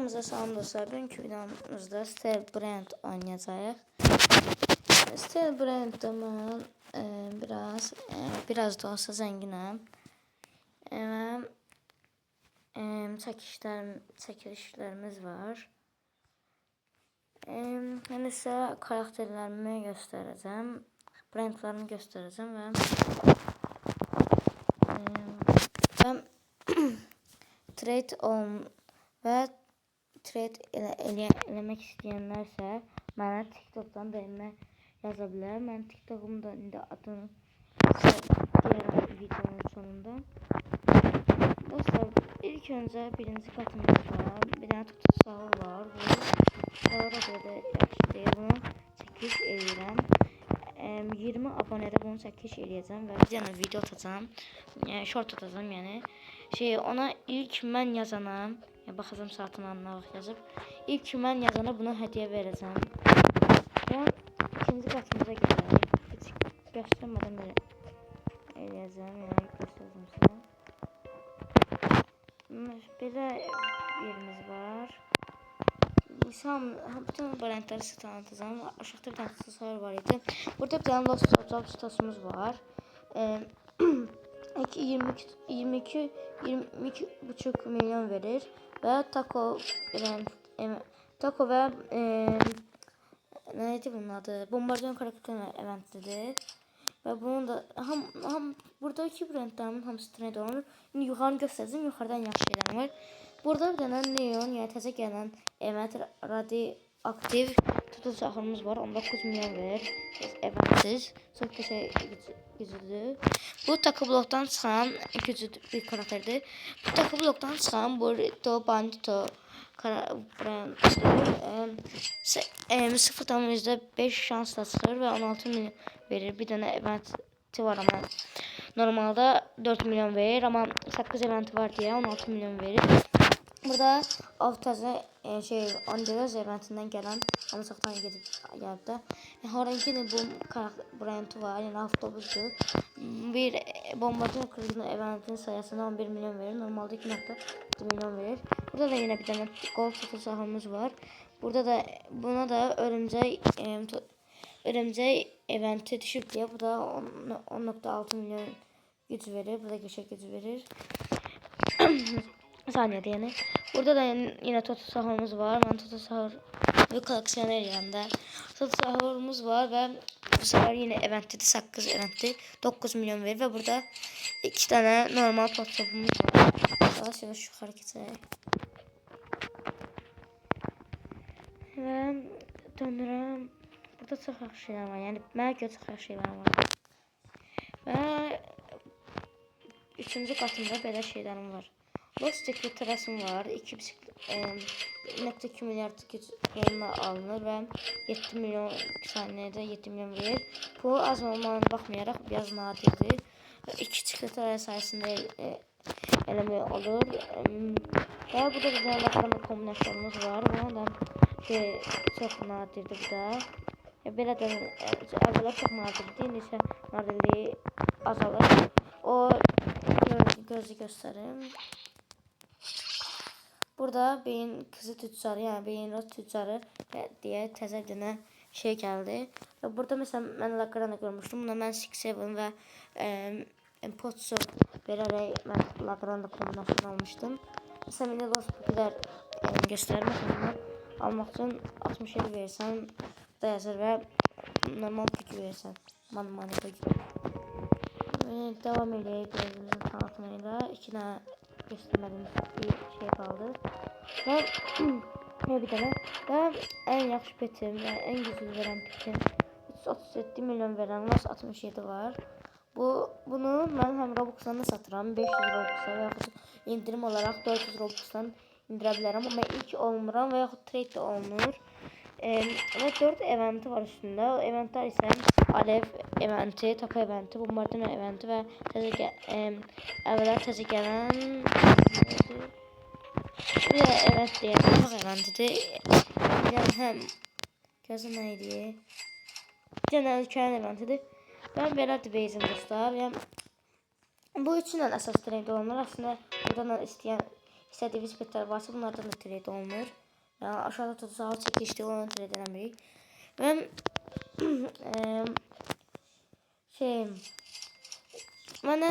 Hamınıza salam dostlar. Bugünkü videomuzda Steel Brand oynayacağıq. Steel Brand'da mən biraz da olsa zənginəm. Çəkilişlərimiz var. Mən isə karakterlərimi göstərəcəm. Brandlarımı göstərəcəm və trade eləmək istəyənlərsə mənə TikTok'dan DM yaza bilər. Mən TikTok'umda indi adını deyərəm videonun sonunda. Dostlar, ilk öncə birinci katımız var. Bir dənə tutusağı var. Bu da yaxşı deyil. Bunu çəkiş eləyirəm. 20 abonədə bunu çəkiş eləyəcəm və bir dənə video atacağım. Short atacağım yəni. Ona ilk mən yazanam. Baxacağım saatına nə vaxt yazıb. İlk mən yazana buna hədiyyə verəcəm. Və ikinci qatımıza gedək. Heç göstərmədən belə eləyəcəm. Yəni göstərəcəm sizə. Belə yerimiz var. Bütün brendləri sizə tanıtacağım. Aşağıda bir dənə tutusağı var idi. Burada bir dənə Lost Job sitəsimiz var. 22,5 milyon verir və Taco və neydi bunun adı? Bombardiyon karakter eventlidir. Və bunun da burada iki brendlərimin hamısı trend olunur. İndi yuxarını göstərəcəm, yuxarıdan yaxşı şeylər var. Burada bir dənə Neon, yəni təzə gələn event radioaktiv tutucağımız var. 19 milyon verir. Eventsiz. Çox qəşəng güclüdür. Bu Taco blokdan çıxan güclü bir karakterdir. Bu Taco blokdan çıxan Burrito Bandito brenddir. 0,5 şansla çıxır və 16 milyon verir. Bir dənə eventi var amma normalda 4 milyon verir, amma 8 eventi var deyə 16 milyon verir. Burada Avtazə Andreas eventindən gələn anıçaqdan gedib gəldi. Haranki bu brend var, yəni avtobusdur. Bir bombardiyon kırıqlı eventin sayəsində 11 milyon verir. Normalda 2,4 milyon verir. Burada da yine bir tane gol tutucağımız var. Burada da buna da örümcək eventi düşüb deyə bu da 10,6 milyon güc verir. Bu da qəşəng güc verir. Saniyədə yəni. Burada da yine tutucağımız var. Mən tutucağımı koleksiyoner yanında. Tutucağımız var və bu sefer yine eventlidir. 8 eventli 9 milyon verir və burada 2 tane normal tutucağımız var. Yavaş yavaş yuxarı keçək. Və dönürəm. Burada çox yaxşı şeylər var. Yəni mənə görə çox yaxşı şeylər var. Və 3-cü qatımda belə şeylərim var. Lost Secret'ım var. 2,2 milyard güc yayınla alınır və 7 milyon saniyədə 7 milyon verir. Bu az olmağına baxmayaraq biraz nadirdir. 2 sekreter sayesinde eləmək olur. Və burada bir dənə lakrama kombinasyonumuz var. Bu da çox nadirdir bu da. Belə də əvvələr çox nadirdir. İndi nadirliyi azalır. O gözü göstərim. Burada beyin kızı tüccarı, yəni beyin roz tüccarı deyə təzə bir dənə şey gəldi. Və burada məsələn mən lakrana görmüşdüm. Buna mən 6-7 və potsu verərək mən lakrana kombinasyon almışdım. Məsələn indi Lost Poke'lər göstərmək onu almaq üçün 67 verirsən da yazır və normal Poke verirsən. Mani Poke. Devam edək gözümüzün tanıtımıyla. 2 dənə göstərmədiyimiz bir şey kaldı. Və bir dənə və ən yaxşı petim və ən güclü verən petim 337 milyon verən Lost 67 var. Bunu mən həm Robux'dan da satıram 500 Robux'a və yaxud indirim olaraq 400 Robux'dan indirə bilərəm. Amma ilk olmuram və yaxud trade də olunur. Və 4 eventi var üstündə. O eventlər isə Alev eventi, Taco eventi, Bombardiyon eventi və əvvəllər təzə gələn bir event deyək, Taco eventidir. Yəni həm gözüm nə idi? Bir dənə ölkənin eventidir. Ben belədir beyzim dostlar. Yəni bu üçündən əsas trade olunur. Aslında buradan istəyən istədiyiniz petlər varsa bunlardan da trade olunur. Yəni aşağıda tutsal çəkilişdə olan trade eləmirik. Və mənə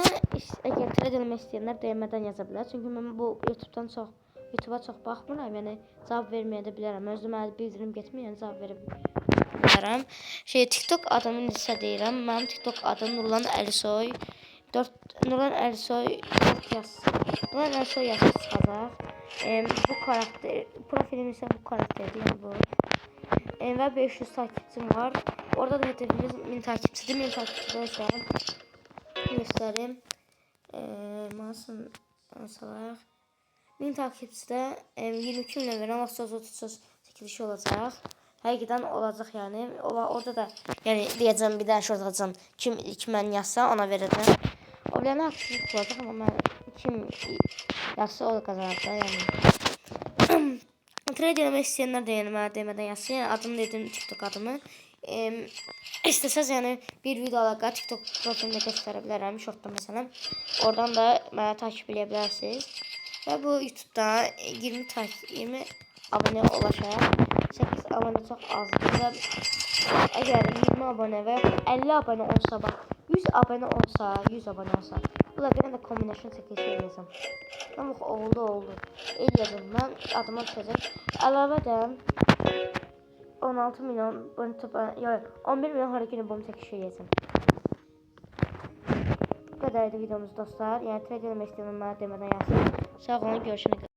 əgər trade eləmək istəyənlər DM-dən yaza bilər. Çünki mən bu YouTube'a çox baxmıram. Yəni cavab verməyə də bilərəm. Özüm mənə bildirim getmir, yəni cavab verə bilərəm. TikTok adımı necə deyirəm? Mənim TikTok adım Nurlan Əlisoy. Nurlan Əlisoy yazıb çıxacaq. Bu karakter, profilim isə bu karakterdir, yəni bu. Və 500 takipçim var. Orada da hedefimiz 1000 takipçidir. 1000 takipçidə isə göstərim. Masalaq. 1000 takipçidə 22 milyon verən söz çəkilişi olacaq. Həqiqətən olacaq yəni. Orada da yəni deyəcəm bir dənə şort atacağam. Kim ilk mən yazsa ona verəcəm. O bilənə haqqsızlıq olacaq amma mən kim yazsa o da qazanacaq yəni. Trade eləmək istəyənlər də yəni mənə demədən yazsın. Yəni adını dedim, TikTok adımı. İstəsəz yəni bir video alaqa TikTok profilimdə göstərə bilərəm. Şortda məsələn. Oradan da mənə takip edə bilərsiniz. Və bu YouTube'da 20 abunə ulaşaq. 8 abunə çox azdır və əgər 20 abunə və 50 abunə olsa, bax 100 abunə olsa, 100 abunə olsa, bu da bir də kombinasyon çəkilişi eləyəcəm. Amma oldu. Eləyəcəm. Mən adıma düşəcəm. Əlavədən 16 milyon, 11 milyon hareketini bunu çəkilişi eləyəcəm. Bu qədər idi videomuz dostlar. Yəni trade eləmək istəyirəm mənə demədən yazsın. Sağ olun, görüşənə qədər.